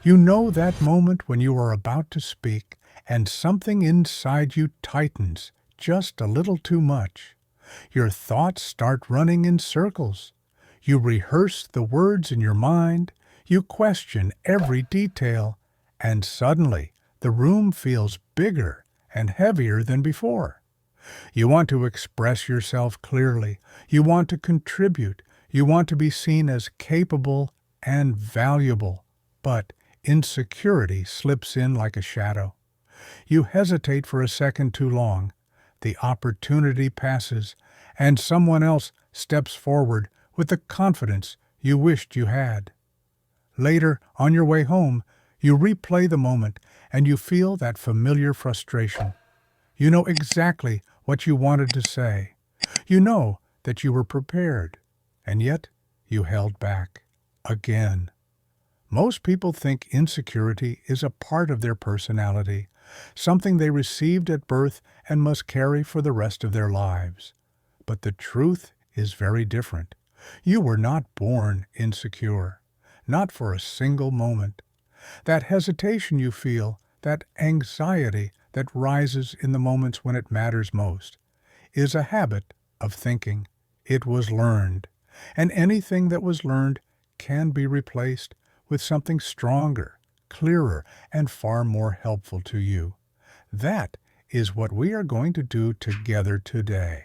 You know that moment when you are about to speak and something inside you tightens just a little too much. Your thoughts start running in circles. You rehearse the words in your mind, you question every detail, and suddenly the room feels bigger and heavier than before. You want to express yourself clearly, you want to contribute, you want to be seen as capable and valuable, but insecurity slips in like a shadow. You hesitate for a second too long, the opportunity passes, and someone else steps forward with the confidence you wished you had. Later, on your way home, you replay the moment and you feel that familiar frustration. You know exactly what you wanted to say. You know that you were prepared, and yet you held back. Again. Most people think insecurity is a part of their personality, something they received at birth and must carry for the rest of their lives. But the truth is very different. You were not born insecure, not for a single moment. That hesitation you feel, that anxiety that rises in the moments when it matters most, is a habit of thinking. It was learned, and anything that was learned can be replaced with something stronger, clearer, and far more helpful to you. That is what we are going to do together today.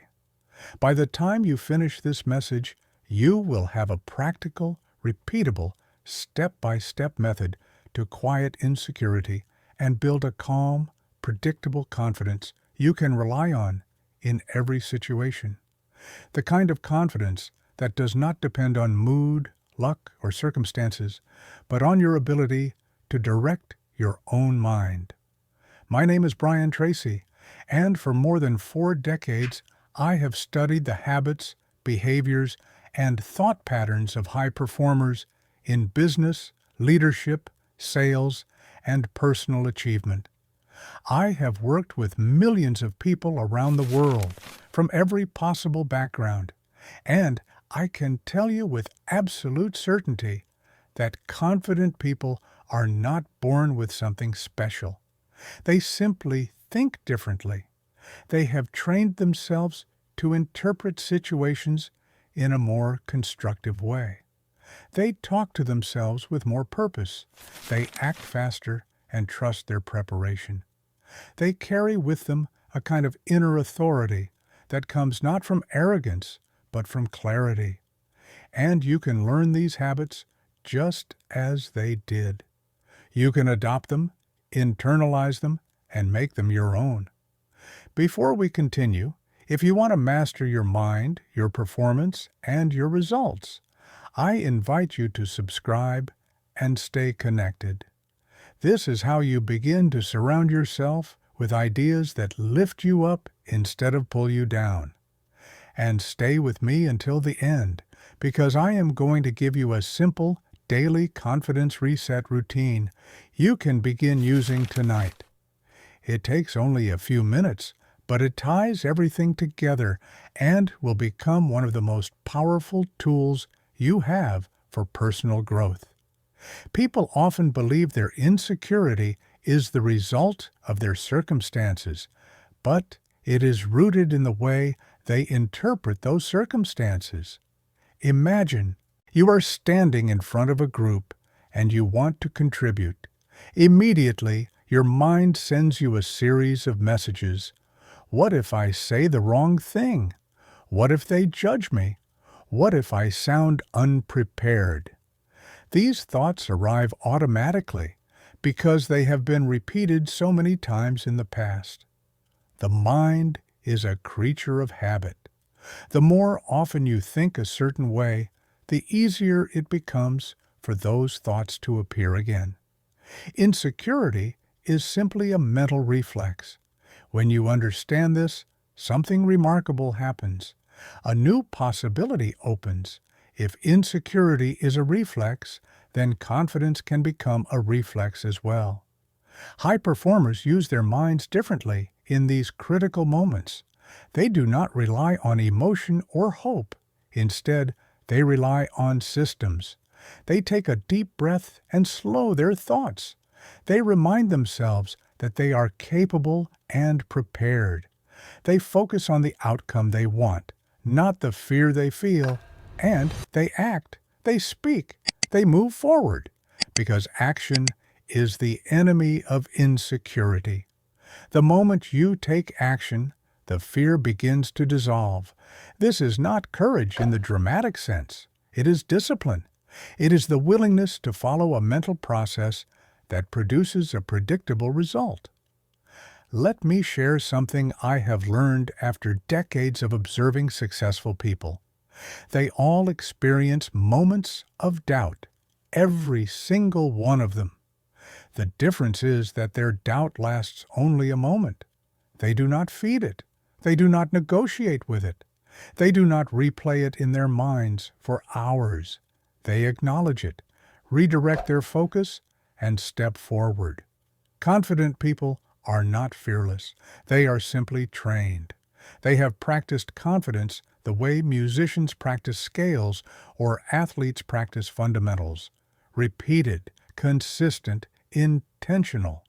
By the time you finish this message, you will have a practical, repeatable, step-by-step method to quiet insecurity and build a calm, predictable confidence you can rely on in every situation. The kind of confidence that does not depend on mood, luck, or circumstances, but on your ability to direct your own mind. My name is Brian Tracy, and for more than 4 decades, I have studied the habits, behaviors, and thought patterns of high performers in business, leadership, sales, and personal achievement. I have worked with millions of people around the world from every possible background, and I can tell you with absolute certainty that confident people are not born with something special. They simply think differently. They have trained themselves to interpret situations in a more constructive way. They talk to themselves with more purpose. They act faster and trust their preparation. They carry with them a kind of inner authority that comes not from arrogance, but from clarity. And you can learn these habits just as they did. You can adopt them, internalize them, and make them your own. Before we continue, if you want to master your mind, your performance, and your results, I invite you to subscribe and stay connected. This is how you begin to surround yourself with ideas that lift you up instead of pull you down. And stay with me until the end, because I am going to give you a simple, daily confidence reset routine you can begin using tonight. It takes only a few minutes, but it ties everything together and will become one of the most powerful tools you have for personal growth. People often believe their insecurity is the result of their circumstances, but it is rooted in the way they interpret those circumstances. Imagine you are standing in front of a group and you want to contribute. Immediately, your mind sends you a series of messages. What if I say the wrong thing? What if they judge me? What if I sound unprepared? These thoughts arrive automatically because they have been repeated so many times in the past. The mind is a creature of habit. The more often you think a certain way, the easier it becomes for those thoughts to appear again. Insecurity is simply a mental reflex. When you understand this, something remarkable happens. A new possibility opens. If insecurity is a reflex, then confidence can become a reflex as well. High performers use their minds differently in these critical moments. They do not rely on emotion or hope. Instead, they rely on systems. They take a deep breath and slow their thoughts. They remind themselves that they are capable and prepared. They focus on the outcome they want, not the fear they feel, and they act, they speak, they move forward, because action is the enemy of insecurity. The moment you take action, the fear begins to dissolve. This is not courage in the dramatic sense. It is discipline. It is the willingness to follow a mental process that produces a predictable result. Let me share something I have learned after decades of observing successful people. They all experience moments of doubt, every single one of them. The difference is that their doubt lasts only a moment. They do not feed it. They do not negotiate with it. They do not replay it in their minds for hours. They acknowledge it, redirect their focus, and step forward. Confident people are not fearless. They are simply trained. They have practiced confidence the way musicians practice scales or athletes practice fundamentals. Repeated, consistent, intentional.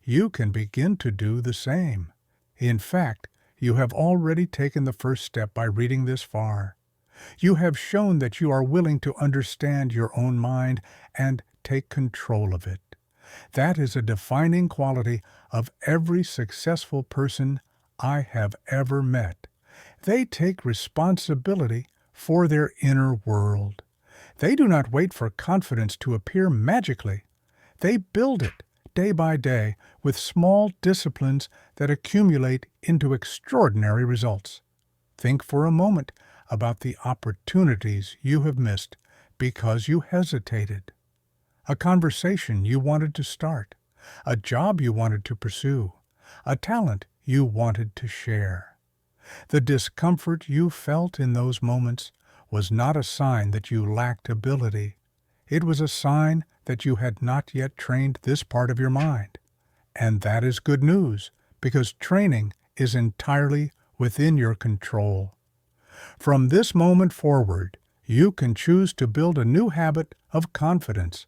You can begin to do the same. In fact, you have already taken the first step by reading this far. You have shown that you are willing to understand your own mind and take control of it. That is a defining quality of every successful person I have ever met. They take responsibility for their inner world. They do not wait for confidence to appear magically. They build it day by day with small disciplines that accumulate into extraordinary results. Think for a moment about the opportunities you have missed because you hesitated. A conversation you wanted to start, a job you wanted to pursue, a talent you wanted to share. The discomfort you felt in those moments was not a sign that you lacked ability. It was a sign that you had not yet trained this part of your mind. And that is good news, because training is entirely within your control. From this moment forward, you can choose to build a new habit of confidence.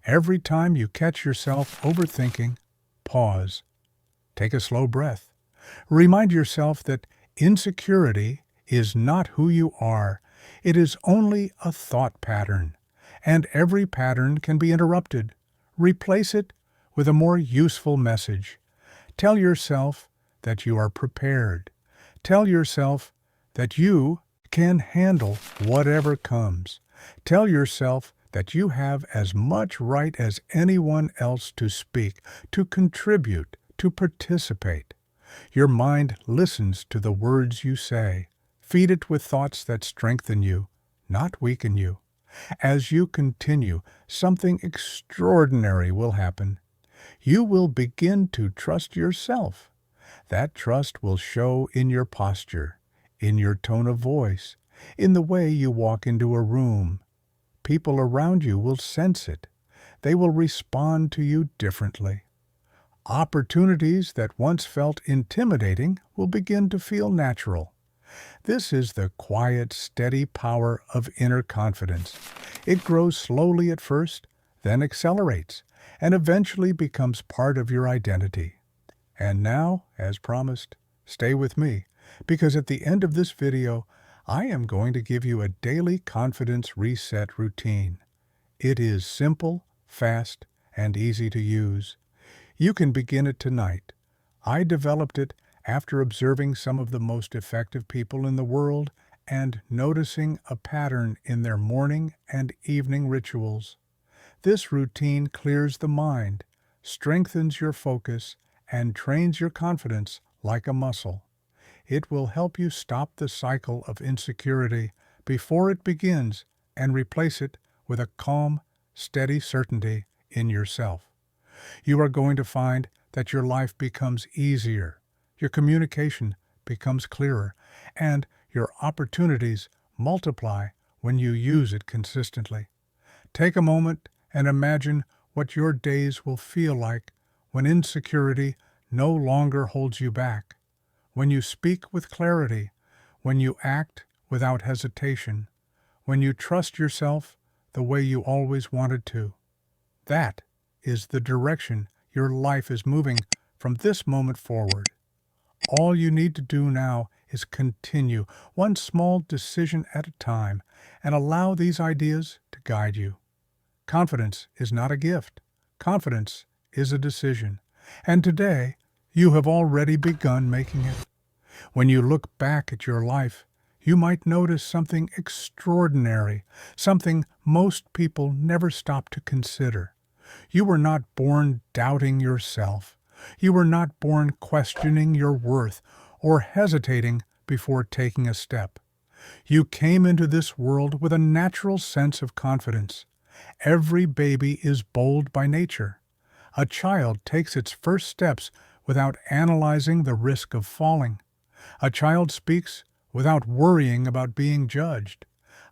Every time you catch yourself overthinking, pause. Take a slow breath. Remind yourself that insecurity is not who you are. It is only a thought pattern, and every pattern can be interrupted. Replace it with a more useful message. Tell yourself that you are prepared. Tell yourself that you can handle whatever comes. Tell yourself that you have as much right as anyone else to speak, to contribute, to participate. Your mind listens to the words you say. Feed it with thoughts that strengthen you, not weaken you. As you continue, something extraordinary will happen. You will begin to trust yourself. That trust will show in your posture, in your tone of voice, in the way you walk into a room. People around you will sense it. They will respond to you differently. Opportunities that once felt intimidating will begin to feel natural. This is the quiet, steady power of inner confidence. It grows slowly at first, then accelerates, and eventually becomes part of your identity. And now, as promised, stay with me, because at the end of this video, I am going to give you a daily confidence reset routine. It is simple, fast, and easy to use. You can begin it tonight. I developed it after observing some of the most effective people in the world and noticing a pattern in their morning and evening rituals. This routine clears the mind, strengthens your focus, and trains your confidence like a muscle. It will help you stop the cycle of insecurity before it begins and replace it with a calm, steady certainty in yourself. You are going to find that your life becomes easier, your communication becomes clearer, and your opportunities multiply when you use it consistently. Take a moment and imagine what your days will feel like when insecurity no longer holds you back, when you speak with clarity, when you act without hesitation, when you trust yourself the way you always wanted to. That is the direction your life is moving from this moment forward. All you need to do now is continue one small decision at a time and allow these ideas to guide you. Confidence is not a gift. Confidence is a decision. And today, you have already begun making it. When you look back at your life, you might notice something extraordinary, something most people never stop to consider. You were not born doubting yourself. You were not born questioning your worth or hesitating before taking a step. You came into this world with a natural sense of confidence. Every baby is bold by nature. A child takes its first steps without analyzing the risk of falling. A child speaks without worrying about being judged.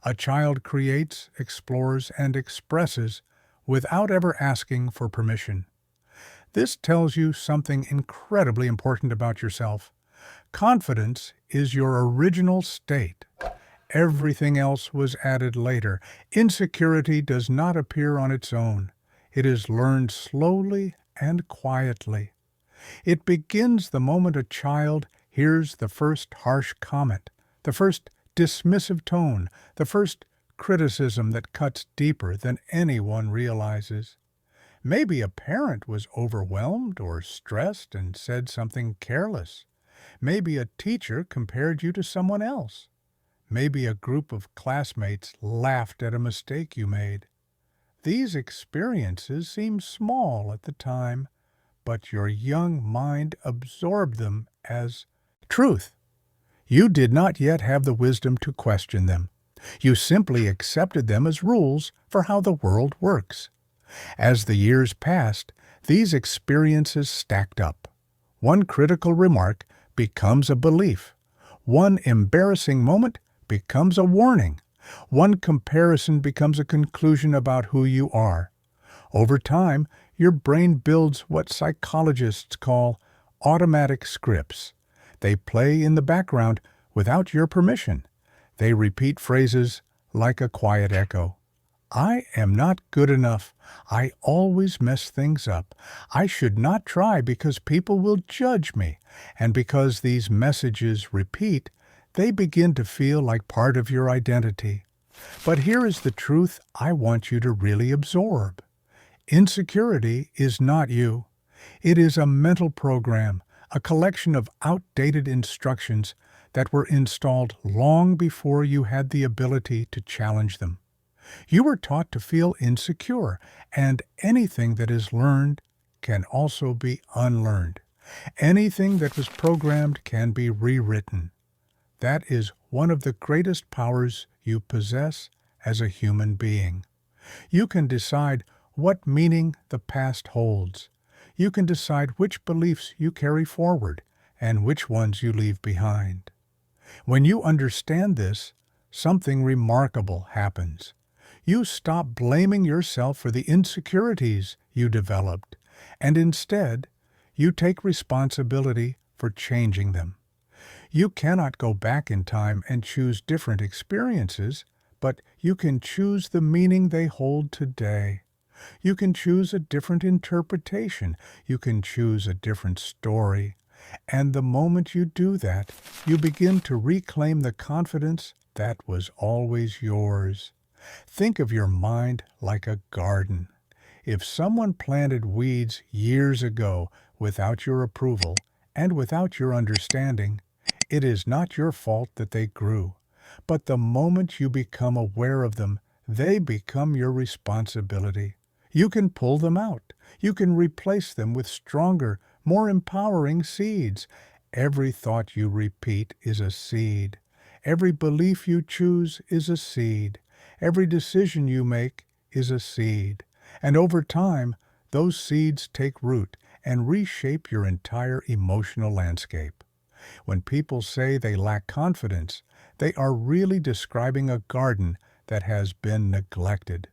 A child creates, explores, and expresses without ever asking for permission. This tells you something incredibly important about yourself. Confidence is your original state. Everything else was added later. Insecurity does not appear on its own. It is learned slowly and quietly. It begins the moment a child hears the first harsh comment, the first dismissive tone, the first criticism that cuts deeper than anyone realizes. Maybe a parent was overwhelmed or stressed and said something careless. Maybe a teacher compared you to someone else. Maybe a group of classmates laughed at a mistake you made. These experiences seem small at the time, but your young mind absorbed them as truth. You did not yet have the wisdom to question them. You simply accepted them as rules for how the world works. As the years passed, these experiences stacked up. One critical remark becomes a belief. One embarrassing moment becomes a warning. One comparison becomes a conclusion about who you are. Over time, your brain builds what psychologists call automatic scripts. They play in the background without your permission. They repeat phrases like a quiet echo. I am not good enough. I always mess things up. I should not try because people will judge me. And because these messages repeat, they begin to feel like part of your identity. But here is the truth I want you to really absorb. Insecurity is not you. It is a mental program, a collection of outdated instructions that were installed long before you had the ability to challenge them. You were taught to feel insecure, and anything that is learned can also be unlearned. Anything that was programmed can be rewritten. That is one of the greatest powers you possess as a human being. You can decide what meaning the past holds. You can decide which beliefs you carry forward and which ones you leave behind. When you understand this, something remarkable happens. You stop blaming yourself for the insecurities you developed, and instead, you take responsibility for changing them. You cannot go back in time and choose different experiences, but you can choose the meaning they hold today. You can choose a different interpretation. You can choose a different story. And the moment you do that, you begin to reclaim the confidence that was always yours. Think of your mind like a garden. If someone planted weeds years ago without your approval and without your understanding, it is not your fault that they grew. But the moment you become aware of them, they become your responsibility. You can pull them out. You can replace them with stronger, more empowering seeds. Every thought you repeat is a seed. Every belief you choose is a seed. Every decision you make is a seed. And over time, those seeds take root and reshape your entire emotional landscape. When people say they lack confidence, they are really describing a garden that has been neglected.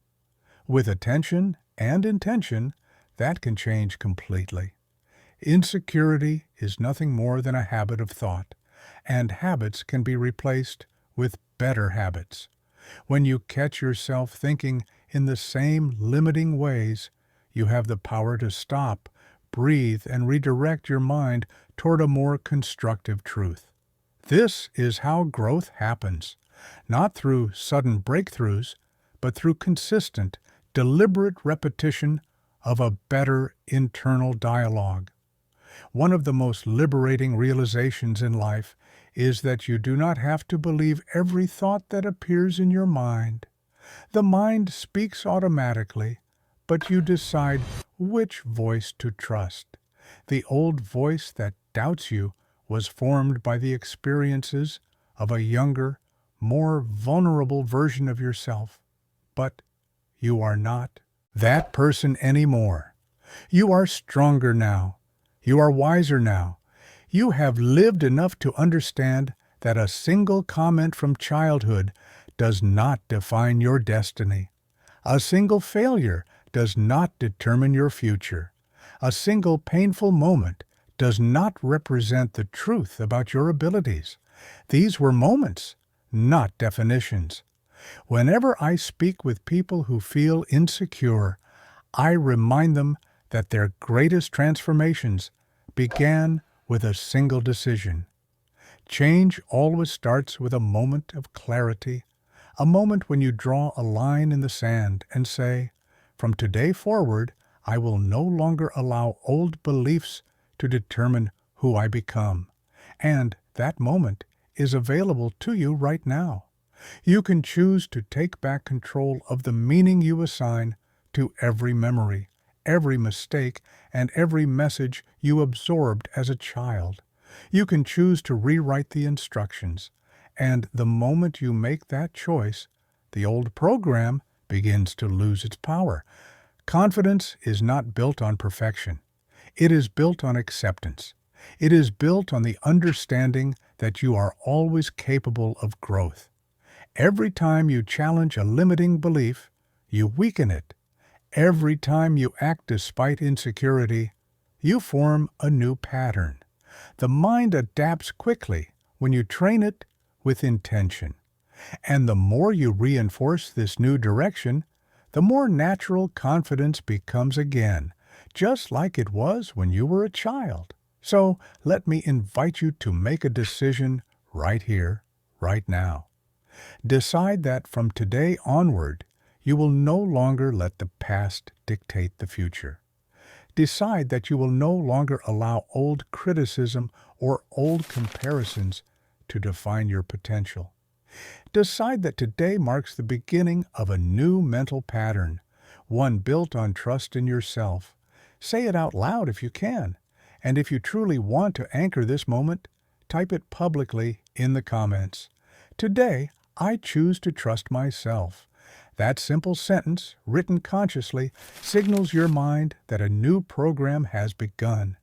With attention and intention, that can change completely. Insecurity is nothing more than a habit of thought, and habits can be replaced with better habits. When you catch yourself thinking in the same limiting ways, you have the power to stop, breathe, and redirect your mind toward a more constructive truth. This is how growth happens, not through sudden breakthroughs, but through consistent, deliberate repetition of a better internal dialogue. One of the most liberating realizations in life is that you do not have to believe every thought that appears in your mind. The mind speaks automatically, but you decide which voice to trust. The old voice that doubts you was formed by the experiences of a younger, more vulnerable version of yourself. But you are not that person anymore. You are stronger now. You are wiser now. You have lived enough to understand that a single comment from childhood does not define your destiny. A single failure does not determine your future. A single painful moment does not represent the truth about your abilities. These were moments, not definitions. Whenever I speak with people who feel insecure, I remind them that their greatest transformations began with a single decision. Change always starts with a moment of clarity, a moment when you draw a line in the sand and say, "From today forward, I will no longer allow old beliefs to determine who I become." And that moment is available to you right now. You can choose to take back control of the meaning you assign to every memory, every mistake, and every message you absorbed as a child. You can choose to rewrite the instructions, and the moment you make that choice, the old program begins to lose its power. Confidence is not built on perfection. It is built on acceptance. It is built on the understanding that you are always capable of growth. Every time you challenge a limiting belief, you weaken it. Every time you act despite insecurity, you form a new pattern. The mind adapts quickly when you train it with intention. And the more you reinforce this new direction, the more natural confidence becomes again, just like it was when you were a child. So let me invite you to make a decision right here, right now. Decide that from today onward, you will no longer let the past dictate the future. Decide that you will no longer allow old criticism or old comparisons to define your potential. Decide that today marks the beginning of a new mental pattern, one built on trust in yourself. Say it out loud if you can, and if you truly want to anchor this moment, type it publicly in the comments. Today, I choose to trust myself. That simple sentence, written consciously, signals your mind that a new program has begun.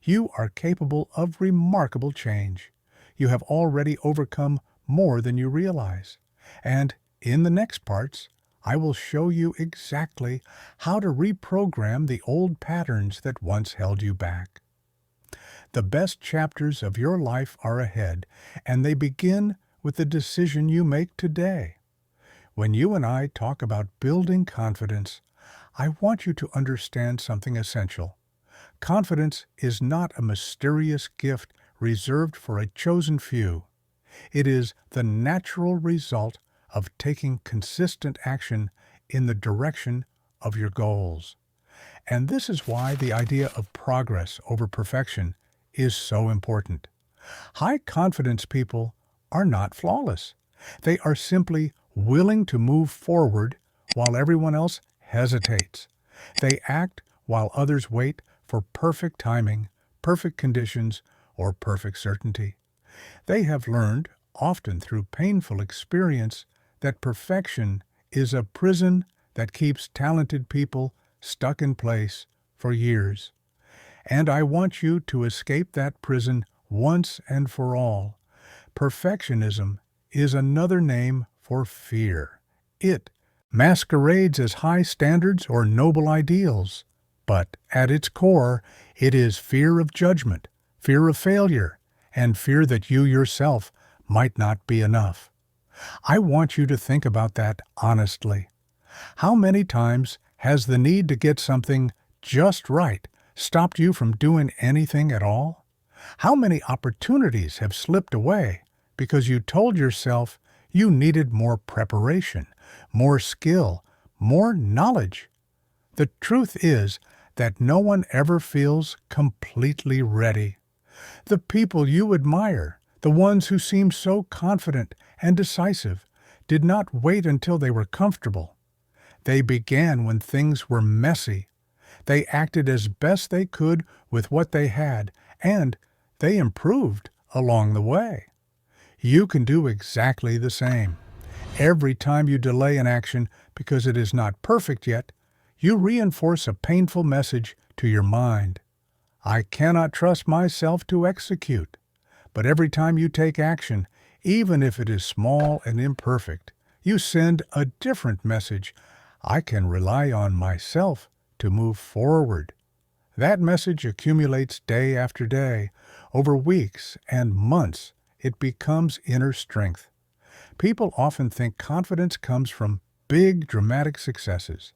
You are capable of remarkable change. You have already overcome more than you realize. And in the next parts, I will show you exactly how to reprogram the old patterns that once held you back. The best chapters of your life are ahead, and they begin with the decision you make today. When you and I talk about building confidence, I want you to understand something essential. Confidence is not a mysterious gift reserved for a chosen few. It is the natural result of taking consistent action in the direction of your goals. And this is why the idea of progress over perfection is so important. High-confidence people are not flawless. They are simply willing to move forward while everyone else hesitates. They act while others wait for perfect timing, perfect conditions, or perfect certainty. They have learned, often through painful experience, that perfection is a prison that keeps talented people stuck in place for years. And I want you to escape that prison once and for all. Perfectionism is another name for fear. It masquerades as high standards or noble ideals, but at its core, it is fear of judgment, fear of failure, and fear that you yourself might not be enough. I want you to think about that honestly. How many times has the need to get something just right stopped you from doing anything at all? How many opportunities have slipped away because you told yourself you needed more preparation, more skill, more knowledge? The truth is that no one ever feels completely ready. The people you admire, the ones who seem so confident and decisive, did not wait until they were comfortable. They began when things were messy. They acted as best they could with what they had, and they improved along the way. You can do exactly the same. Every time you delay an action because it is not perfect yet, you reinforce a painful message to your mind. I cannot trust myself to execute. But every time you take action, even if it is small and imperfect, you send a different message. I can rely on myself to move forward. That message accumulates day after day, over weeks and months. It becomes inner strength. People often think confidence comes from big, dramatic successes.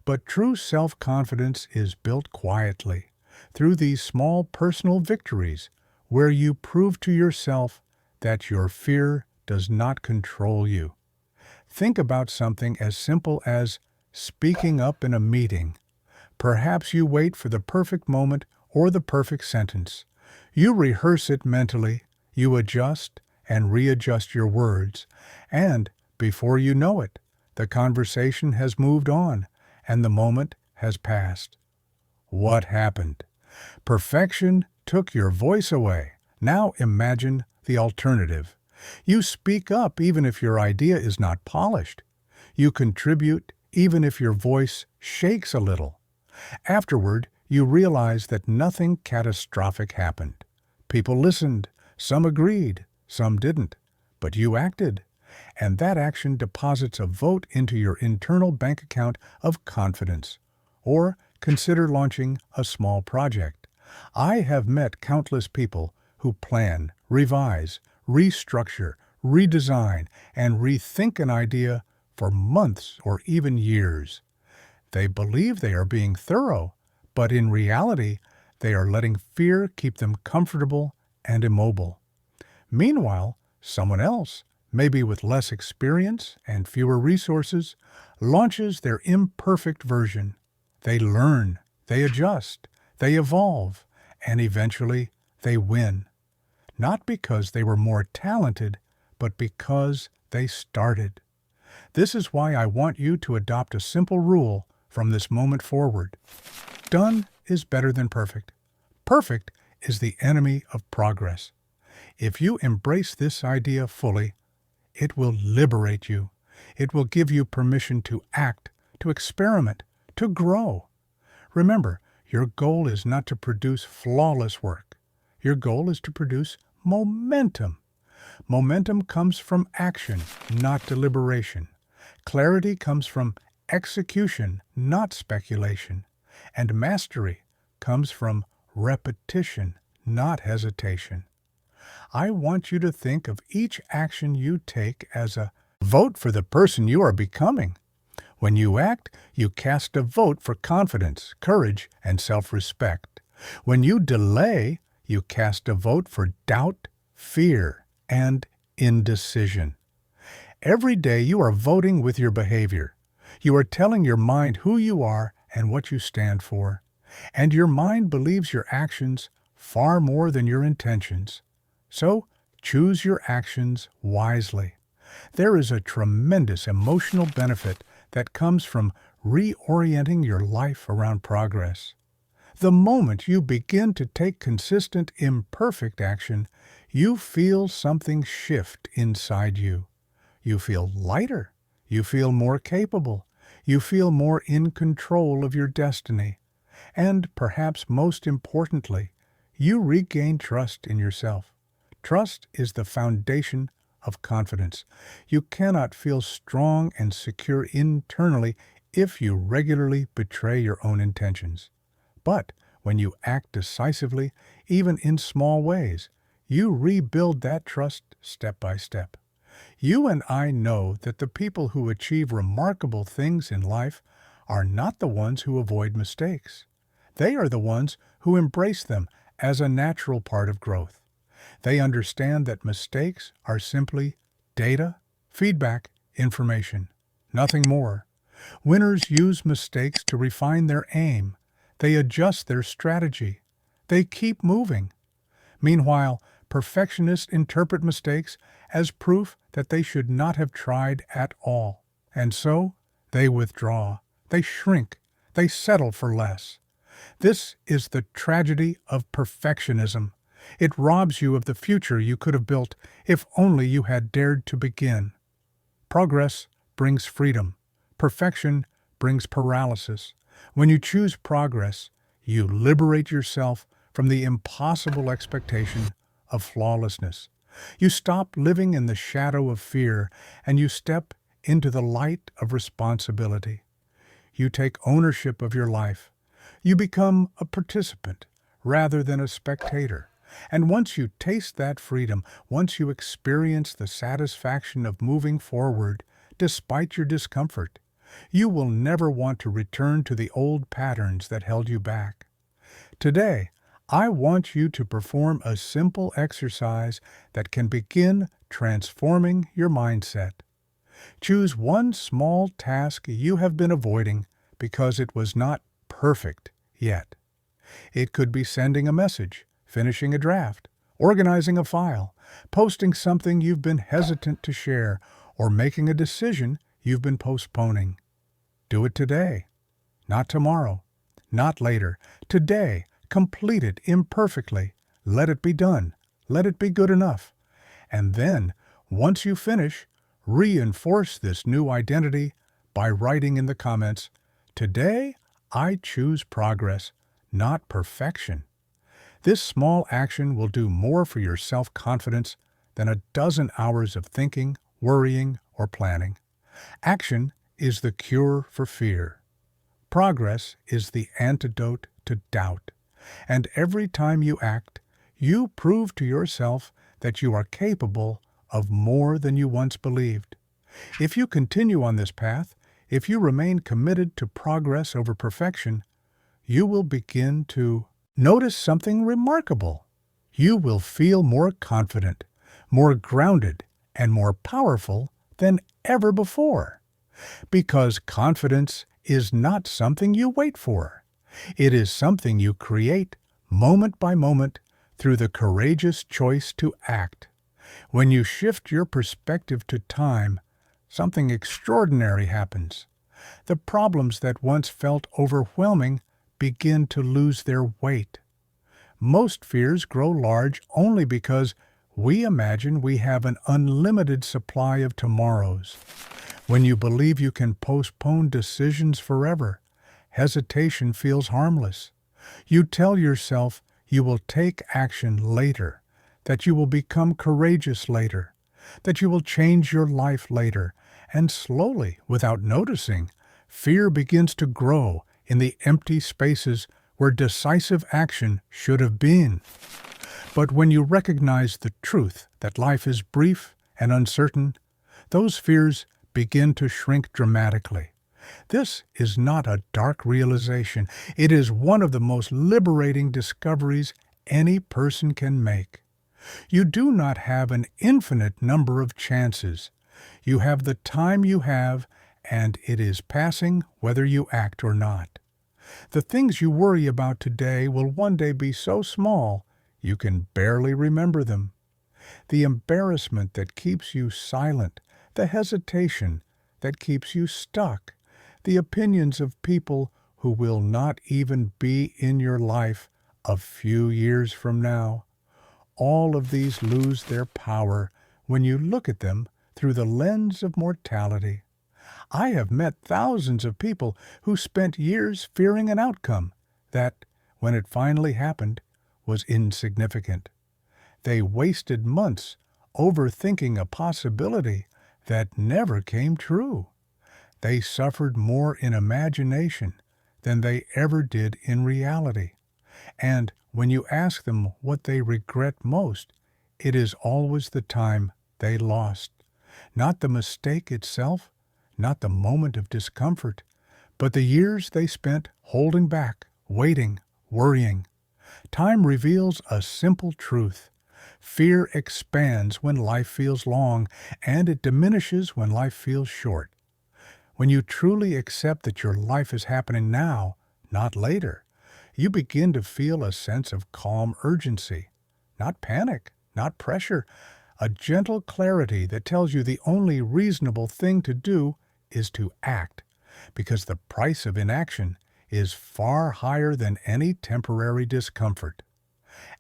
But true self-confidence is built quietly, through these small personal victories, where you prove to yourself that your fear does not control you. Think about something as simple as speaking up in a meeting. Perhaps you wait for the perfect moment or the perfect sentence. You rehearse it mentally, you adjust and readjust your words, and before you know it, the conversation has moved on and the moment has passed. What happened? Perfection took your voice away. Now imagine the alternative. You speak up even if your idea is not polished. You contribute even if your voice shakes a little. Afterward, you realize that nothing catastrophic happened. People listened, some agreed, some didn't, but you acted. And that action deposits a vote into your internal bank account of confidence. Or consider launching a small project. I have met countless people who plan, revise, restructure, redesign, and rethink an idea for months or even years. They believe they are being thorough, but in reality, they are letting fear keep them comfortable and immobile. Meanwhile, someone else, maybe with less experience and fewer resources, launches their imperfect version. They learn, they adjust, they evolve, and eventually they win. Not because they were more talented, but because they started. This is why I want you to adopt a simple rule from this moment forward. Done is better than perfect. Perfect is the enemy of progress. If you embrace this idea fully, it will liberate you. It will give you permission to act, to experiment, to grow. Remember, your goal is not to produce flawless work. Your goal is to produce momentum. Momentum comes from action, not deliberation. Clarity comes from execution, not speculation. And mastery comes from repetition, not hesitation. I want you to think of each action you take as a vote for the person you are becoming. When you act, you cast a vote for confidence, courage, and self-respect. When you delay, you cast a vote for doubt, fear, and indecision. Every day you are voting with your behavior. You are telling your mind who you are and what you stand for. And your mind believes your actions far more than your intentions. So, choose your actions wisely. There is a tremendous emotional benefit that comes from reorienting your life around progress. The moment you begin to take consistent, imperfect action, you feel something shift inside you. You feel lighter. You feel more capable. You feel more in control of your destiny. And perhaps most importantly, you regain trust in yourself. Trust is the foundation of confidence. You cannot feel strong and secure internally if you regularly betray your own intentions. But when you act decisively, even in small ways, you rebuild that trust step by step. You and I know that the people who achieve remarkable things in life are not the ones who avoid mistakes. They are the ones who embrace them as a natural part of growth. They understand that mistakes are simply data, feedback, information, nothing more. Winners use mistakes to refine their aim. They adjust their strategy. They keep moving. Meanwhile, perfectionists interpret mistakes as proof that they should not have tried at all. And so, they withdraw. They shrink. They settle for less. This is the tragedy of perfectionism. It robs you of the future you could have built if only you had dared to begin. Progress brings freedom. Perfection brings paralysis. When you choose progress, you liberate yourself from the impossible expectation of flawlessness. You stop living in the shadow of fear and you step into the light of responsibility. You take ownership of your life. You become a participant rather than a spectator. And once you taste that freedom, once you experience the satisfaction of moving forward despite your discomfort, you will never want to return to the old patterns that held you back. Today, I want you to perform a simple exercise that can begin transforming your mindset. Choose one small task you have been avoiding because it was not perfect yet. It could be sending a message, finishing a draft, organizing a file, posting something you've been hesitant to share, or making a decision you've been postponing. Do it today, not tomorrow, not later. Today, complete it imperfectly. Let it be done. Let it be good enough. And then, once you finish, reinforce this new identity by writing in the comments, "Today, I choose progress, not perfection." This small action will do more for your self-confidence than a dozen hours of thinking, worrying, or planning. Action is the cure for fear. Progress is the antidote to doubt. And every time you act, you prove to yourself that you are capable of more than you once believed. If you continue on this path, if you remain committed to progress over perfection, you will begin to notice something remarkable. You will feel more confident, more grounded, and more powerful than ever before. Because confidence is not something you wait for. It is something you create moment by moment through the courageous choice to act. When you shift your perspective to time, something extraordinary happens. The problems that once felt overwhelming begin to lose their weight. Most fears grow large only because we imagine we have an unlimited supply of tomorrows. When you believe you can postpone decisions forever, hesitation feels harmless. You tell yourself you will take action later, that you will become courageous later, that you will change your life later, and slowly, without noticing, fear begins to grow in the empty spaces where decisive action should have been. But when you recognize the truth that life is brief and uncertain, those fears begin to shrink dramatically. This is not a dark realization. It is one of the most liberating discoveries any person can make. You do not have an infinite number of chances. You have the time you have, and it is passing whether you act or not. The things you worry about today will one day be so small you can barely remember them. The embarrassment that keeps you silent, the hesitation that keeps you stuck, the opinions of people who will not even be in your life a few years from now. All of these lose their power when you look at them through the lens of mortality. I have met thousands of people who spent years fearing an outcome that, when it finally happened, was insignificant. They wasted months overthinking a possibility that never came true. They suffered more in imagination than they ever did in reality. And when you ask them what they regret most, it is always the time they lost. Not the mistake itself, not the moment of discomfort, but the years they spent holding back, waiting, worrying. Time reveals a simple truth. Fear expands when life feels long, and it diminishes when life feels short. When you truly accept that your life is happening now, not later, you begin to feel a sense of calm urgency. Not panic, not pressure, a gentle clarity that tells you the only reasonable thing to do is to act, because the price of inaction is far higher than any temporary discomfort.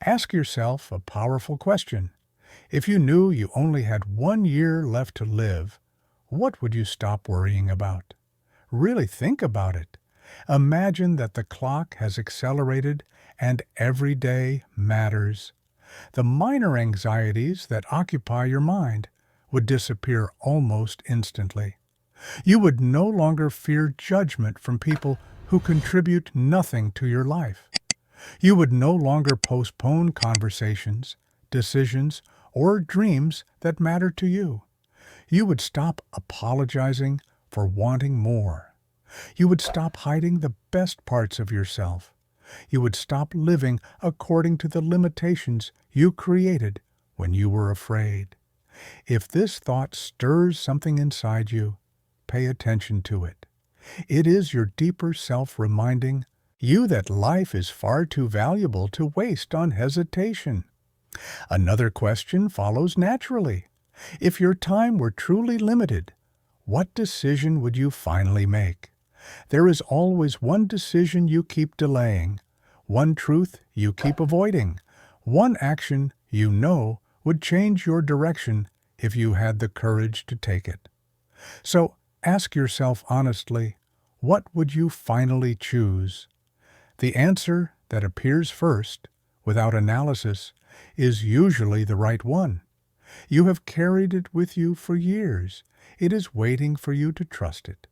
Ask yourself a powerful question. If you knew you only had 1 year left to live, what would you stop worrying about? Really think about it. Imagine that the clock has accelerated and every day matters. The minor anxieties that occupy your mind would disappear almost instantly. You would no longer fear judgment from people who contribute nothing to your life. You would no longer postpone conversations, decisions, or dreams that matter to you. You would stop apologizing for wanting more. You would stop hiding the best parts of yourself. You would stop living according to the limitations you created when you were afraid. If this thought stirs something inside you, pay attention to it. It is your deeper self reminding you that life is far too valuable to waste on hesitation. Another question follows naturally. If your time were truly limited, what decision would you finally make? There is always one decision you keep delaying, one truth you keep avoiding, one action you know would change your direction if you had the courage to take it. So ask yourself honestly, what would you finally choose? The answer that appears first, without analysis, is usually the right one. You have carried it with you for years. It is waiting for you to trust it.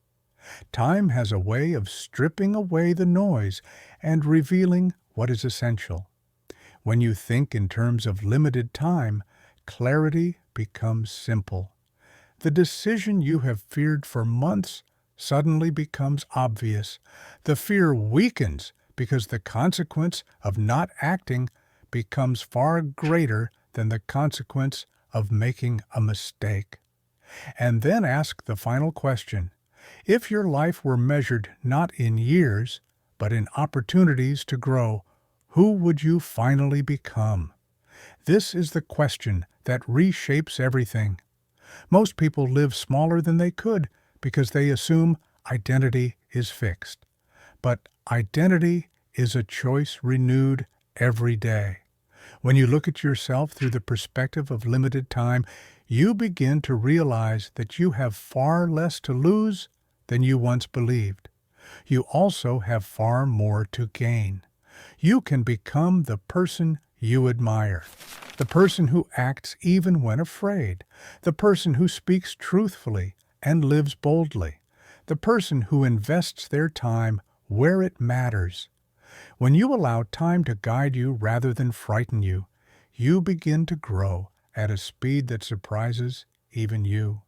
Time has a way of stripping away the noise and revealing what is essential. When you think in terms of limited time, clarity becomes simple. The decision you have feared for months suddenly becomes obvious. The fear weakens because the consequence of not acting becomes far greater than the consequence of making a mistake. And then ask the final question. If your life were measured not in years, but in opportunities to grow, who would you finally become? This is the question that reshapes everything. Most people live smaller than they could because they assume identity is fixed. But identity is a choice renewed every day. When you look at yourself through the perspective of limited time, you begin to realize that you have far less to lose than you once believed. You also have far more to gain. You can become the person you admire, the person who acts even when afraid, the person who speaks truthfully and lives boldly, the person who invests their time where it matters. When you allow time to guide you rather than frighten you, you begin to grow at a speed that surprises even you.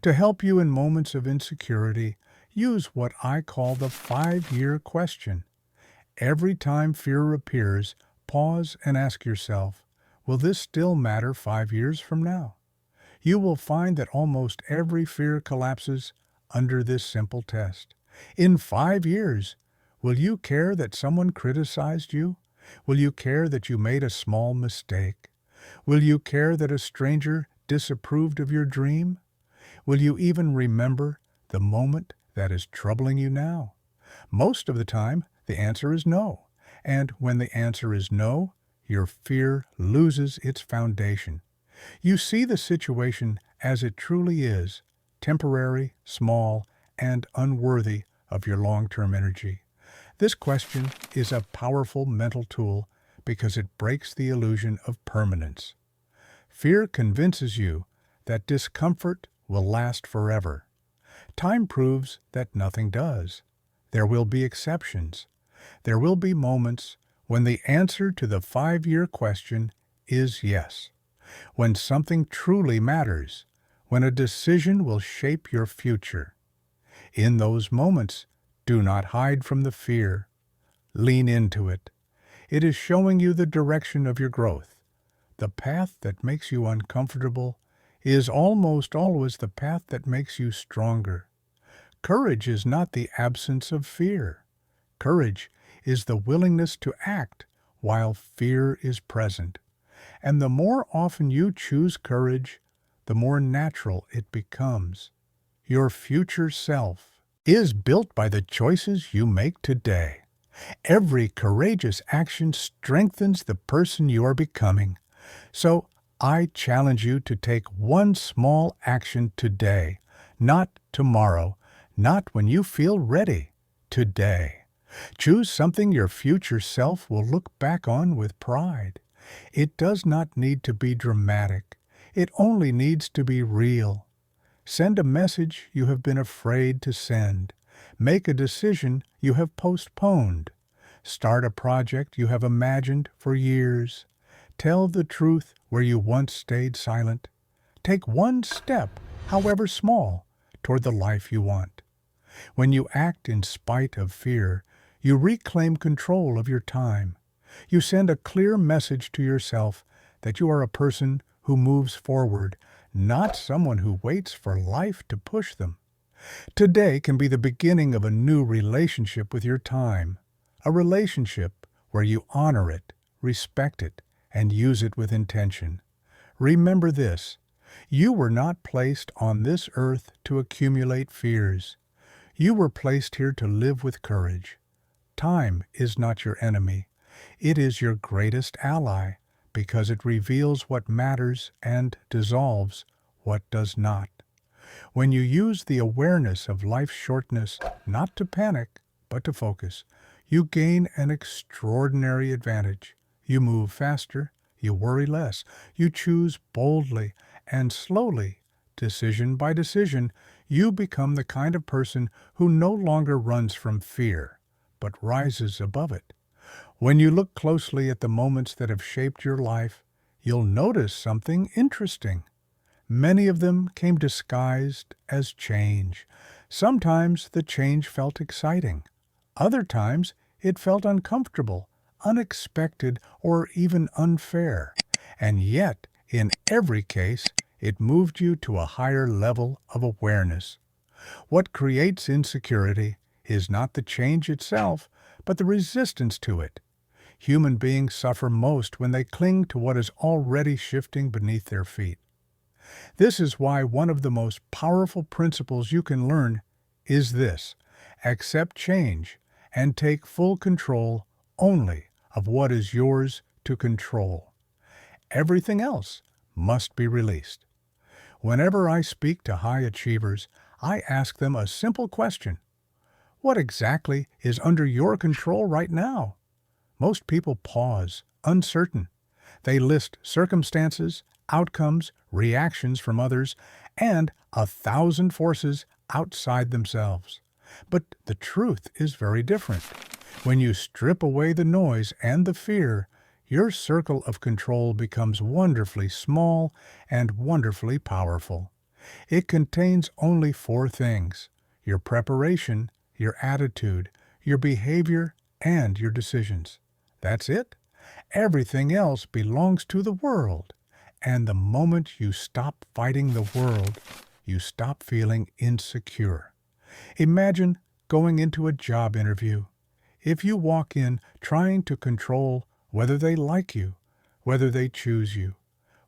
To help you in moments of insecurity, use what I call the 5-year question. Every time fear appears, pause and ask yourself, will this still matter 5 years from now? You will find that almost every fear collapses under this simple test. In 5 years, will you care that someone criticized you? Will you care that you made a small mistake? Will you care that a stranger disapproved of your dream? Will you even remember the moment that is troubling you now? Most of the time, the answer is no. And when the answer is no, your fear loses its foundation. You see the situation as it truly is, temporary, small, and unworthy of your long-term energy. This question is a powerful mental tool because it breaks the illusion of permanence. Fear convinces you that discomfort will last forever. Time proves that nothing does. There will be exceptions. There will be moments when the answer to the 5-year question is yes. When something truly matters. when a decision will shape your future. In those moments, do not hide from the fear. Lean into it. It is showing you the direction of your growth. The path that makes you uncomfortable is almost always the path that makes you stronger. Courage is not the absence of fear. Courage is the willingness to act while fear is present. And the more often you choose courage, the more natural it becomes. Your future self is built by the choices you make today. Every courageous action strengthens the person you are becoming. So I challenge you to take one small action today, not tomorrow, not when you feel ready, today. Choose something your future self will look back on with pride. It does not need to be dramatic. It only needs to be real. Send a message you have been afraid to send. Make a decision you have postponed. Start a project you have imagined for years. Tell the truth where you once stayed silent. Take one step, however small, toward the life you want. When you act in spite of fear, you reclaim control of your time. You send a clear message to yourself that you are a person who moves forward, not someone who waits for life to push them. Today can be the beginning of a new relationship with your time, a relationship where you honor it, respect it, and use it with intention. Remember this: you were not placed on this earth to accumulate fears. You were placed here to live with courage. Time is not your enemy. It is your greatest ally because it reveals what matters and dissolves what does not. When you use the awareness of life's shortness not to panic, but to focus, you gain an extraordinary advantage. You move faster, you worry less, you choose boldly, and slowly, decision by decision, you become the kind of person who no longer runs from fear, but rises above it. When you look closely at the moments that have shaped your life, you'll notice something interesting. Many of them came disguised as change. Sometimes the change felt exciting. Other times it felt uncomfortable, unexpected, or even unfair. And yet, in every case, it moved you to a higher level of awareness. What creates insecurity is not the change itself, but the resistance to it. Human beings suffer most when they cling to what is already shifting beneath their feet. This is why one of the most powerful principles you can learn is this: accept change and take full control only of what is yours to control. Everything else must be released. Whenever I speak to high achievers, I ask them a simple question: what exactly is under your control right now? Most people pause, uncertain. They list circumstances, outcomes, reactions from others, and 1,000 forces outside themselves. But the truth is very different. When you strip away the noise and the fear, your circle of control becomes wonderfully small and wonderfully powerful. It contains only 4 things: your preparation, your attitude, your behavior, and your decisions. That's it. Everything else belongs to the world. And the moment you stop fighting the world, you stop feeling insecure. Imagine going into a job interview. If you walk in trying to control whether they like you, whether they choose you,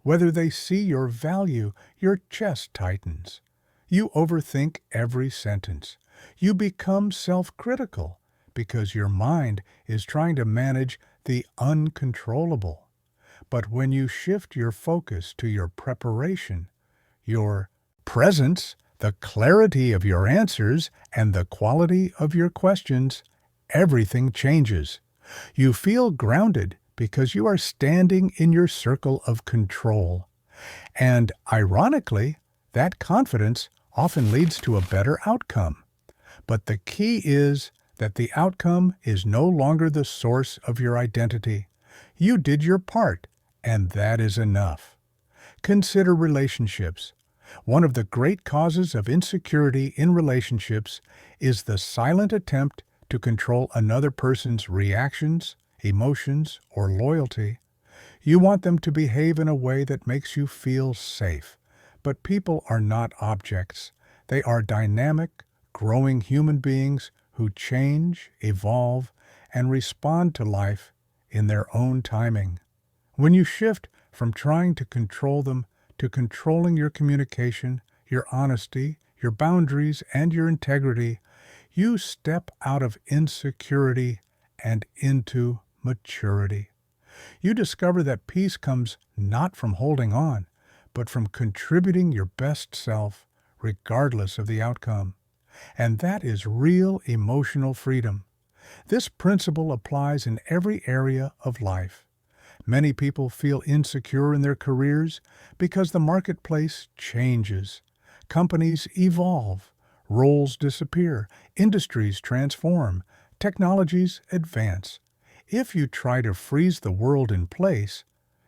whether they see your value, your chest tightens. You overthink every sentence. You become self-critical because your mind is trying to manage the uncontrollable. But when you shift your focus to your preparation, your presence, the clarity of your answers, and the quality of your questions, everything changes. You feel grounded because you are standing in your circle of control. And ironically, that confidence often leads to a better outcome. But the key is that the outcome is no longer the source of your identity. You did your part, and that is enough. Consider relationships. One of the great causes of insecurity in relationships is the silent attempt to control another person's reactions, emotions, or loyalty. You want them to behave in a way that makes you feel safe. But people are not objects. They are dynamic, growing human beings who change, evolve, and respond to life in their own timing. When you shift from trying to control them to controlling your communication, your honesty, your boundaries, and your integrity, you step out of insecurity and into maturity. You discover that peace comes not from holding on, but from contributing your best self, regardless of the outcome. And that is real emotional freedom. This principle applies in every area of life. Many people feel insecure in their careers because the marketplace changes. Companies evolve, roles disappear, industries transform, technologies advance. If you try to freeze the world in place,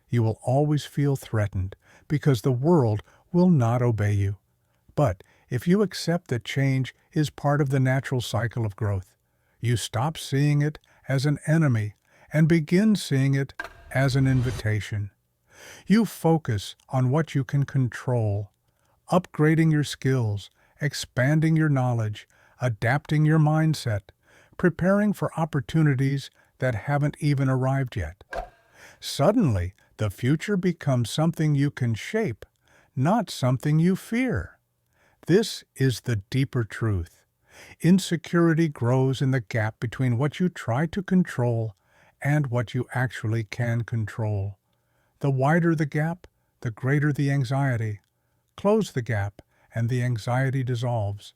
you will always feel threatened because the world will not obey you. But if you accept that change is part of the natural cycle of growth, you stop seeing it as an enemy and begin seeing it as an invitation. You focus on what you can control, upgrading your skills, expanding your knowledge, adapting your mindset, preparing for opportunities that haven't even arrived yet. Suddenly, the future becomes something you can shape, not something you fear. This is the deeper truth. Insecurity grows in the gap between what you try to control and what you actually can control. The wider the gap, the greater the anxiety. Close the gap, and the anxiety dissolves.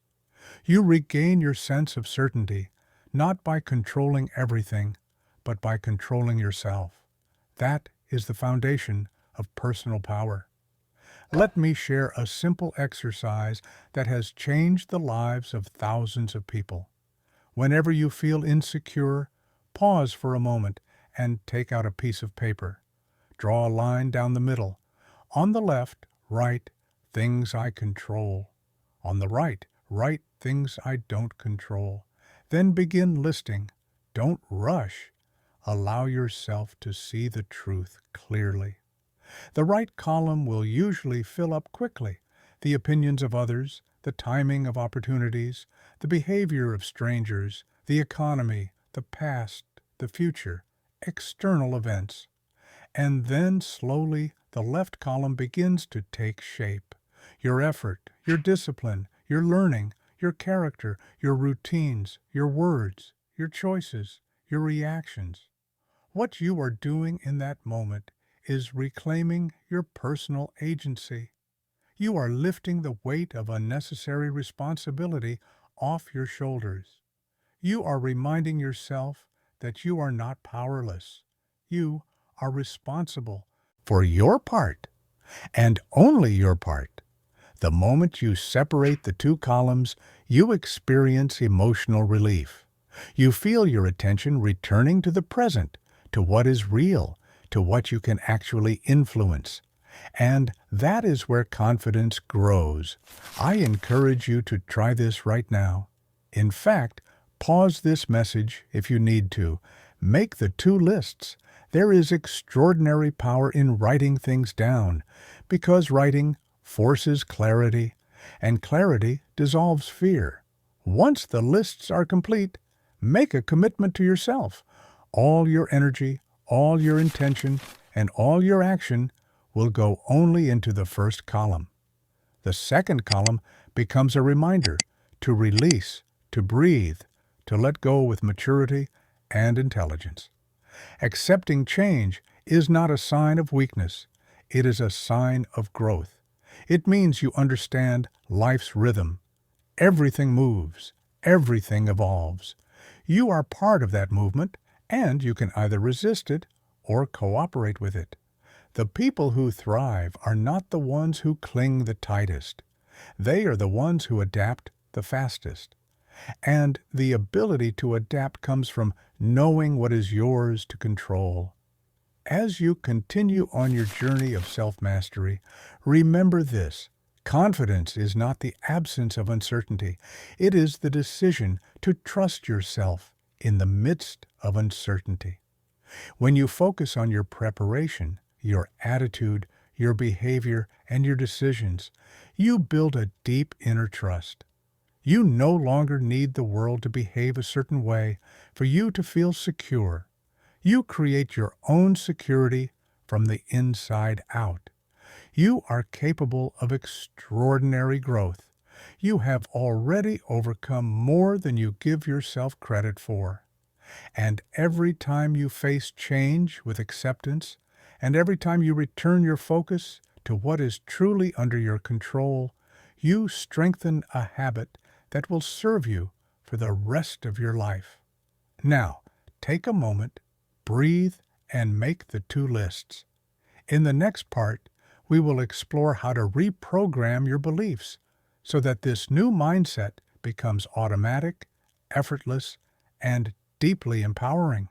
You regain your sense of certainty, not by controlling everything, but by controlling yourself. That is the foundation of personal power. Let me share a simple exercise that has changed the lives of thousands of people. Whenever you feel insecure, pause for a moment and take out a piece of paper. Draw a line down the middle. On the left, write things I control. On the right, write things I don't control. Then begin listing. Don't rush. Allow yourself to see the truth clearly. The right column will usually fill up quickly. The opinions of others, the timing of opportunities, the behavior of strangers, the economy, the past, the future, external events. And then slowly the left column begins to take shape. Your effort, your discipline, your learning, your character, your routines, your words, your choices, your reactions. What you are doing in that moment is reclaiming your personal agency. You are lifting the weight of unnecessary responsibility off your shoulders. You are reminding yourself that you are not powerless. You are responsible for your part, and only your part. The moment you separate the two columns, you experience emotional relief. You feel your attention returning to the present, to what is real, to what you can actually influence. And that is where confidence grows. I encourage you to try this right now. In fact, pause this message if you need to. Make the two lists. There is extraordinary power in writing things down, because writing forces clarity, and clarity dissolves fear. Once the lists are complete, make a commitment to yourself. All your energy, all your intention, and all your action will go only into the first column. The second column becomes a reminder to release, to breathe, to let go with maturity and intelligence. Accepting change is not a sign of weakness. It is a sign of growth. It means you understand life's rhythm. Everything moves. Everything evolves. You are part of that movement, and you can either resist it or cooperate with it. The people who thrive are not the ones who cling the tightest. They are the ones who adapt the fastest. And the ability to adapt comes from knowing what is yours to control. As you continue on your journey of self-mastery, remember this: Confidence is not the absence of uncertainty. It is the decision to trust yourself in the midst of uncertainty. When you focus on your preparation, your attitude, your behavior, and your decisions, you build a deep inner trust. You no longer need the world to behave a certain way for you to feel secure. You create your own security from the inside out. You are capable of extraordinary growth. You have already overcome more than you give yourself credit for. And every time you face change with acceptance, and every time you return your focus to what is truly under your control, you strengthen a habit that will serve you for the rest of your life. Now, take a moment, breathe, and make the two lists. In the next part, we will explore how to reprogram your beliefs so that this new mindset becomes automatic, effortless, and deeply empowering.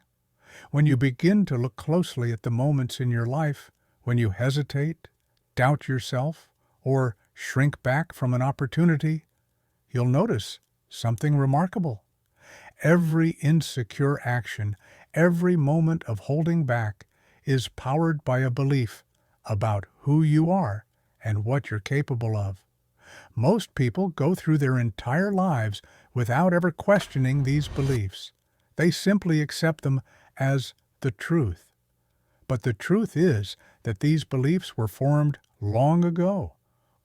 When you begin to look closely at the moments in your life when you hesitate, doubt yourself, or shrink back from an opportunity, you'll notice something remarkable. Every insecure action, every moment of holding back, is powered by a belief about who you are and what you're capable of. Most people go through their entire lives without ever questioning these beliefs. They simply accept them as the truth. But the truth is that these beliefs were formed long ago,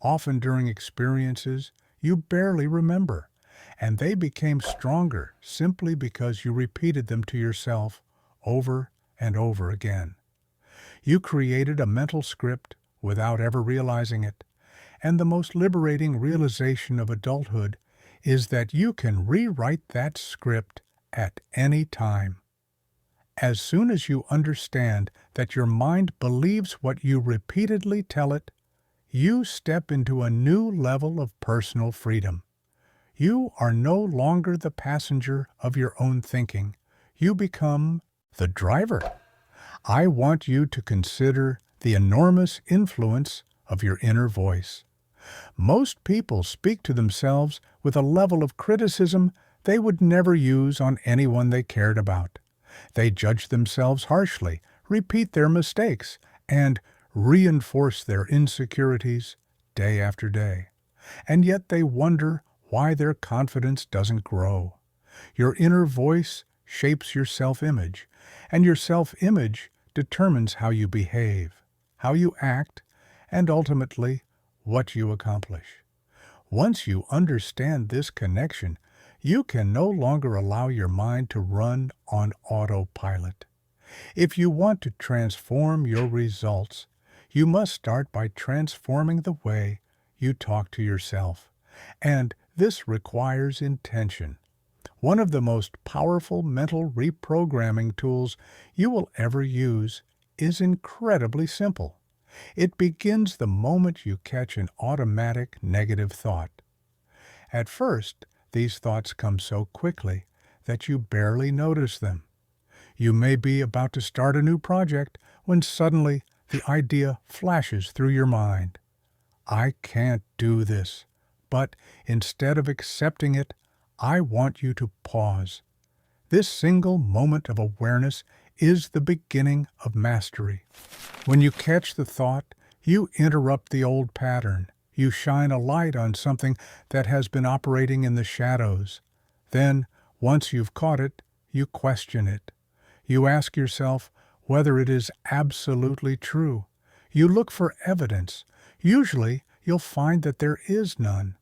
often during experiences you barely remember, and they became stronger simply because you repeated them to yourself over and over again. You created a mental script without ever realizing it, and the most liberating realization of adulthood is that you can rewrite that script at any time. As soon as you understand that your mind believes what you repeatedly tell it, you step into a new level of personal freedom. You are no longer the passenger of your own thinking. You become the driver. I want you to consider the enormous influence of your inner voice. Most people speak to themselves with a level of criticism they would never use on anyone they cared about. They judge themselves harshly, repeat their mistakes, and reinforce their insecurities day after day. And yet they wonder why their confidence doesn't grow. Your inner voice shapes your self-image, and your self-image determines how you behave, how you act, and ultimately what you accomplish. Once you understand this connection, you can no longer allow your mind to run on autopilot. If you want to transform your results, you must start by transforming the way you talk to yourself, and this requires intention. One of the most powerful mental reprogramming tools you will ever use is incredibly simple. It begins the moment you catch an automatic negative thought. At first, these thoughts come so quickly that you barely notice them. You may be about to start a new project when suddenly the idea flashes through your mind. I can't do this. But instead of accepting it, I want you to pause. This single moment of awareness is the beginning of mastery. When you catch the thought, you interrupt the old pattern. You shine a light on something that has been operating in the shadows. Then, once you've caught it, you question it. You ask yourself whether it is absolutely true. You look for evidence. Usually, you'll find that there is none.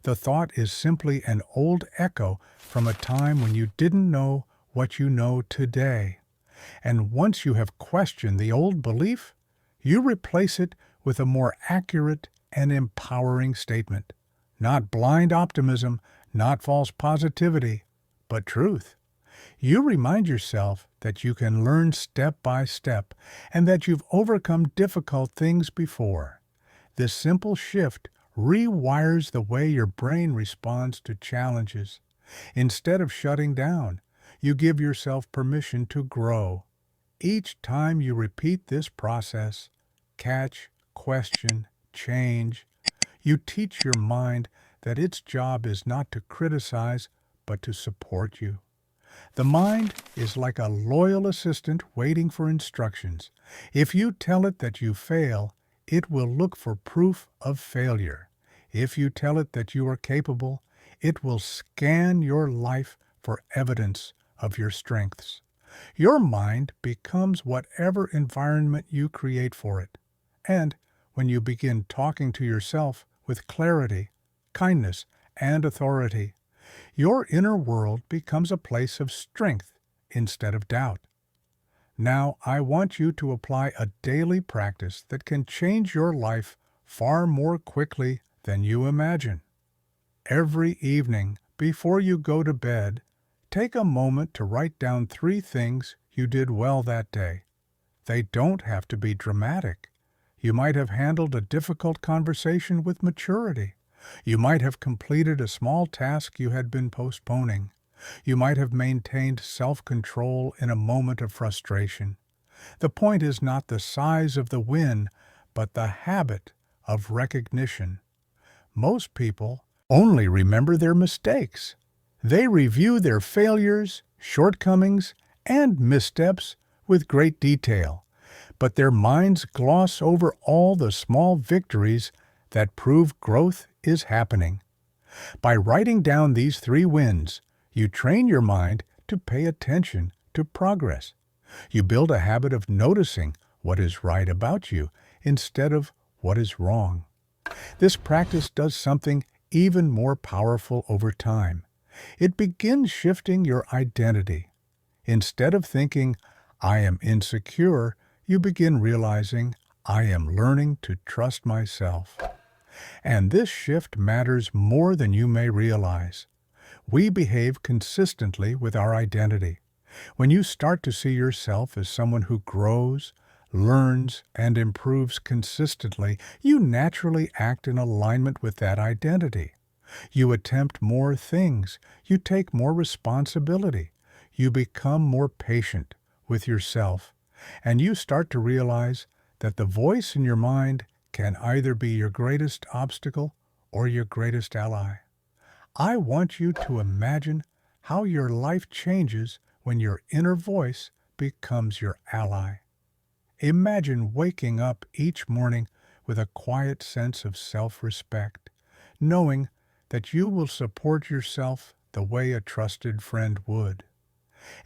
The thought is simply an old echo from a time when you didn't know what you know today. And once you have questioned the old belief, you replace it with a more accurate and empowering statement. Not blind optimism, not false positivity, but truth. You remind yourself that you can learn step by step and that you've overcome difficult things before. This simple shift rewires the way your brain responds to challenges. Instead of shutting down, you give yourself permission to grow. Each time you repeat this process, catch, question, change, You teach your mind that its job is not to criticize, but to support you. The mind is like a loyal assistant waiting for instructions. If you tell it that you fail, it will look for proof of failure. If you tell it that you are capable, it will scan your life for evidence of your strengths. Your mind becomes whatever environment you create for it. And when you begin talking to yourself with clarity, kindness, and authority, your inner world becomes a place of strength instead of doubt. Now, I want you to apply a daily practice that can change your life far more quickly than you imagine. Every evening, before you go to bed, take a moment to write down 3 things you did well that day. They don't have to be dramatic. You might have handled a difficult conversation with maturity. You might have completed a small task you had been postponing. You might have maintained self-control in a moment of frustration. The point is not the size of the win, but the habit of recognition. Most people only remember their mistakes. They review their failures, shortcomings, and missteps with great detail, but their minds gloss over all the small victories that prove growth is happening. By writing down these 3 wins, you train your mind to pay attention to progress. You build a habit of noticing what is right about you instead of what is wrong. This practice does something even more powerful over time. It begins shifting your identity. Instead of thinking, "I am insecure," you begin realizing, "I am learning to trust myself." And this shift matters more than you may realize. We behave consistently with our identity. When you start to see yourself as someone who grows, learns, and improves consistently, you naturally act in alignment with that identity. You attempt more things. You take more responsibility. You become more patient with yourself. And you start to realize that the voice in your mind can either be your greatest obstacle or your greatest ally. I want you to imagine how your life changes when your inner voice becomes your ally. Imagine waking up each morning with a quiet sense of self-respect, knowing that you will support yourself the way a trusted friend would.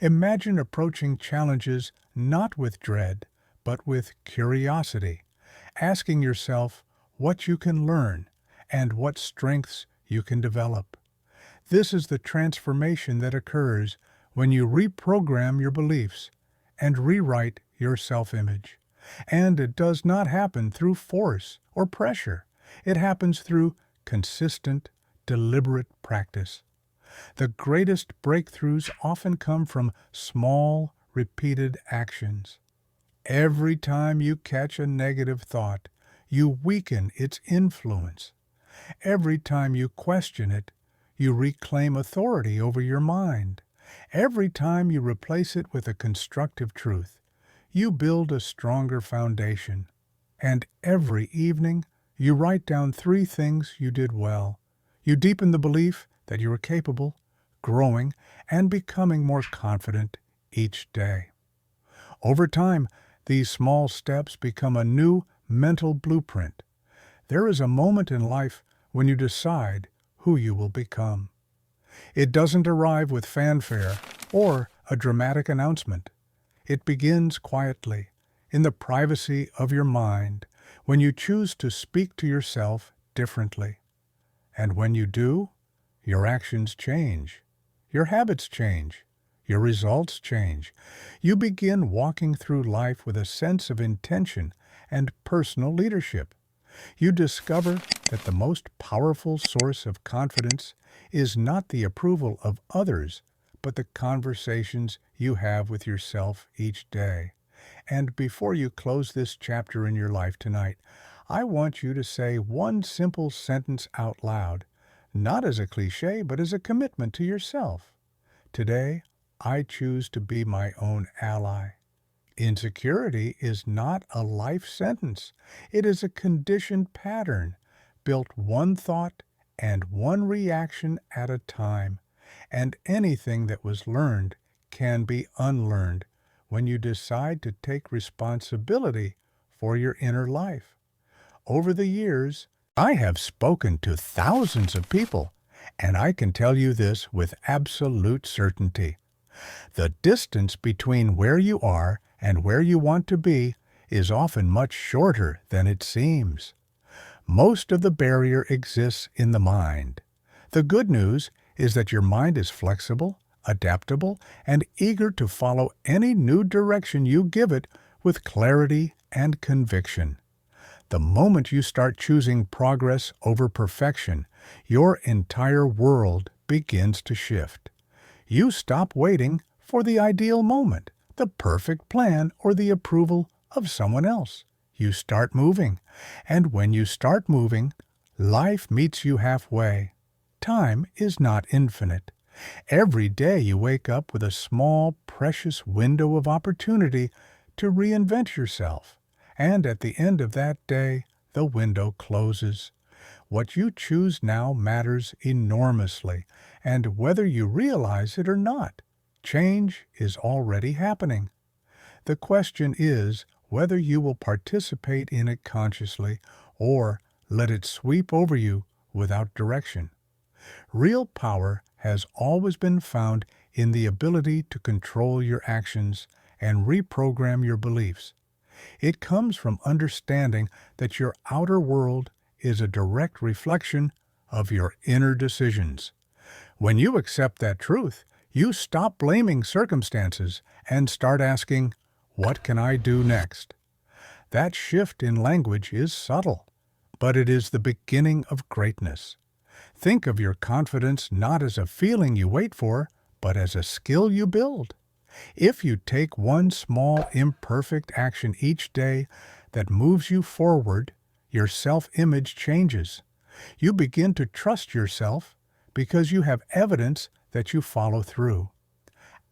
Imagine approaching challenges not with dread, but with curiosity, asking yourself what you can learn and what strengths you can develop. This is the transformation that occurs when you reprogram your beliefs and rewrite your self-image. And it does not happen through force or pressure. It happens through consistent, deliberate practice. The greatest breakthroughs often come from small, repeated actions. Every time you catch a negative thought, you weaken its influence. Every time you question it, you reclaim authority over your mind. Every time you replace it with a constructive truth, you build a stronger foundation. And every evening, you write down 3 things you did well. You deepen the belief that you are capable, growing, and becoming more confident each day. Over time, these small steps become a new mental blueprint. There is a moment in life when you decide who you will become. It doesn't arrive with fanfare or a dramatic announcement. It begins quietly, in the privacy of your mind, when you choose to speak to yourself differently. And when you do, your actions change, your habits change, your results change. You begin walking through life with a sense of intention and personal leadership. You discover that the most powerful source of confidence is not the approval of others, but the conversations you have with yourself each day. And before you close this chapter in your life tonight, I want you to say one simple sentence out loud, not as a cliche, but as a commitment to yourself. Today, I choose to be my own ally. Insecurity is not a life sentence. It is a conditioned pattern built one thought and one reaction at a time, and anything that was learned can be unlearned when you decide to take responsibility for your inner life. Over the years, I have spoken to thousands of people, and I can tell you this with absolute certainty. The distance between where you are and where you want to be is often much shorter than it seems. Most of the barrier exists in the mind. The good news is that your mind is flexible, adaptable, and eager to follow any new direction you give it with clarity and conviction. The moment you start choosing progress over perfection, your entire world begins to shift. You stop waiting for the ideal moment, the perfect plan, or the approval of someone else. You start moving, and when you start moving, life meets you halfway. Time is not infinite. Every day you wake up with a small, precious window of opportunity to reinvent yourself, and at the end of that day, the window closes. What you choose now matters enormously, and whether you realize it or not, change is already happening. The question is whether you will participate in it consciously or let it sweep over you without direction. Real power has always been found in the ability to control your actions and reprogram your beliefs. It comes from understanding that your outer world is a direct reflection of your inner decisions. When you accept that truth, you stop blaming circumstances and start asking, "What can I do next?" That shift in language is subtle, but it is the beginning of greatness. Think of your confidence not as a feeling you wait for, but as a skill you build. If you take one small, imperfect action each day that moves you forward, your self-image changes. You begin to trust yourself because you have evidence that you follow through.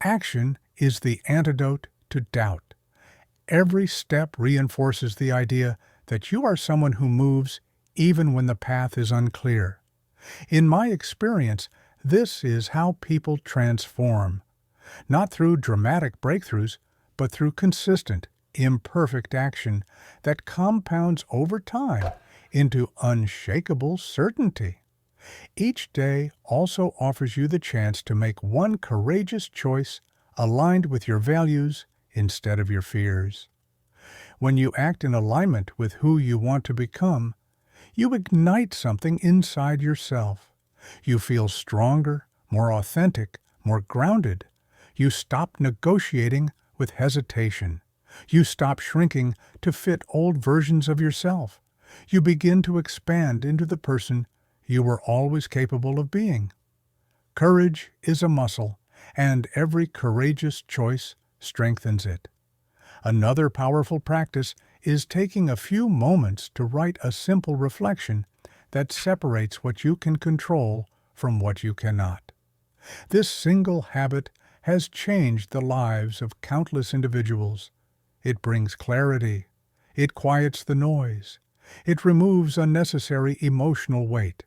Action is the antidote to doubt. Every step reinforces the idea that you are someone who moves even when the path is unclear. In my experience, this is how people transform. Not through dramatic breakthroughs, but through consistent, imperfect action that compounds over time into unshakable certainty. Each day also offers you the chance to make one courageous choice aligned with your values instead of your fears. When you act in alignment with who you want to become, you ignite something inside yourself. You feel stronger, more authentic, more grounded. You stop negotiating with hesitation. You stop shrinking to fit old versions of yourself. You begin to expand into the person you were always capable of being. Courage is a muscle, and every courageous choice strengthens it. Another powerful practice is taking a few moments to write a simple reflection that separates what you can control from what you cannot. This single habit has changed the lives of countless individuals. It brings clarity. It quiets the noise. It removes unnecessary emotional weight.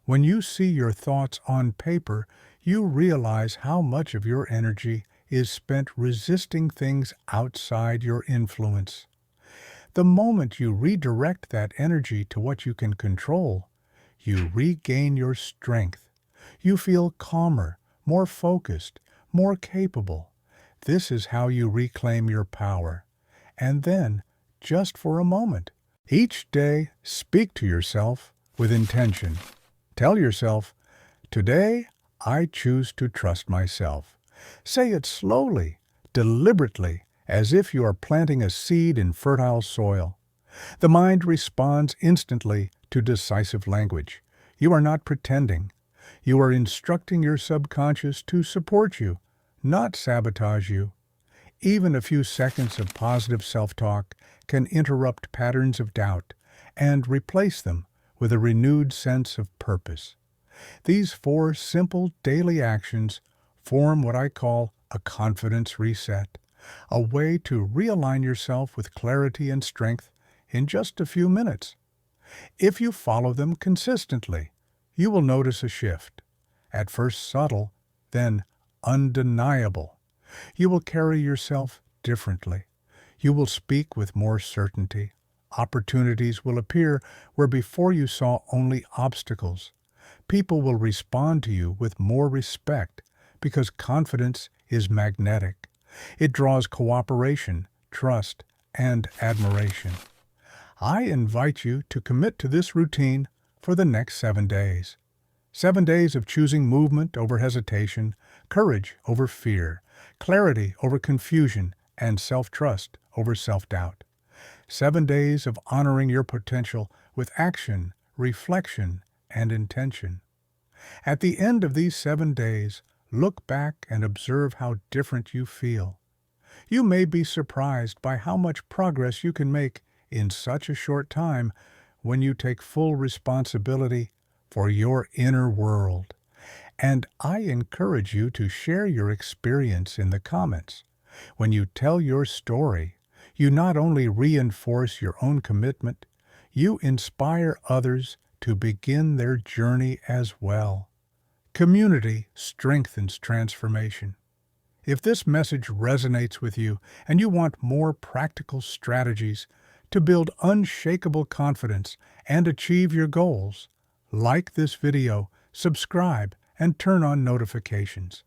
When you see your thoughts on paper, you realize how much of your energy is spent resisting things outside your influence. The moment you redirect that energy to what you can control, you regain your strength. You feel calmer, more focused, more capable. This is how you reclaim your power. And then, just for a moment, each day speak to yourself with intention. Tell yourself, "Today I choose to trust myself." Say it slowly, deliberately, as if you are planting a seed in fertile soil. The mind responds instantly to decisive language. You are not pretending. You are instructing your subconscious to support you, not sabotage you. Even a few seconds of positive self-talk can interrupt patterns of doubt and replace them with a renewed sense of purpose. These 4 simple daily actions form what I call a confidence reset, a way to realign yourself with clarity and strength in just a few minutes. If you follow them consistently, you will notice a shift. At first subtle, then undeniable. You will carry yourself differently. You will speak with more certainty. Opportunities will appear where before you saw only obstacles. People will respond to you with more respect because confidence is magnetic. It draws cooperation, trust, and admiration. I invite you to commit to this routine for the next 7 days. 7 days of choosing movement over hesitation, courage over fear, clarity over confusion, and self-trust over self-doubt. 7 days of honoring your potential with action, reflection, and intention. At the end of these 7 days, look back and observe how different you feel. You may be surprised by how much progress you can make in such a short time when you take full responsibility for your inner world. And I encourage you to share your experience in the comments. When you tell your story, you not only reinforce your own commitment, you inspire others to begin their journey as well. Community strengthens transformation. If this message resonates with you and you want more practical strategies to build unshakable confidence and achieve your goals, like this video, subscribe, and turn on notifications.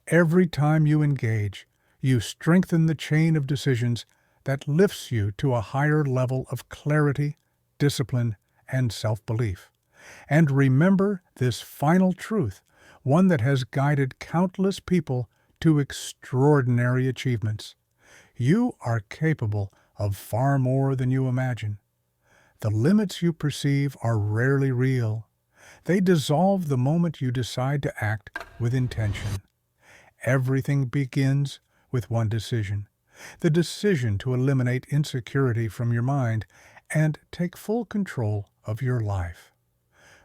Every time you engage, you strengthen the chain of decisions that lifts you to a higher level of clarity, discipline, and self-belief. And remember this final truth, one that has guided countless people to extraordinary achievements. You are capable of far more than you imagine. The limits you perceive are rarely real. They dissolve the moment you decide to act with intention. Everything begins with one decision. The decision to eliminate insecurity from your mind and take full control of your life.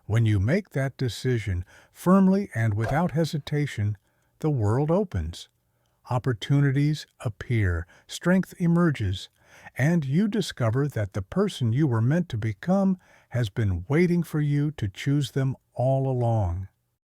When you make that decision firmly and without hesitation, the world opens. Opportunities appear, strength emerges, and you discover that the person you were meant to become has been waiting for you to choose them all along.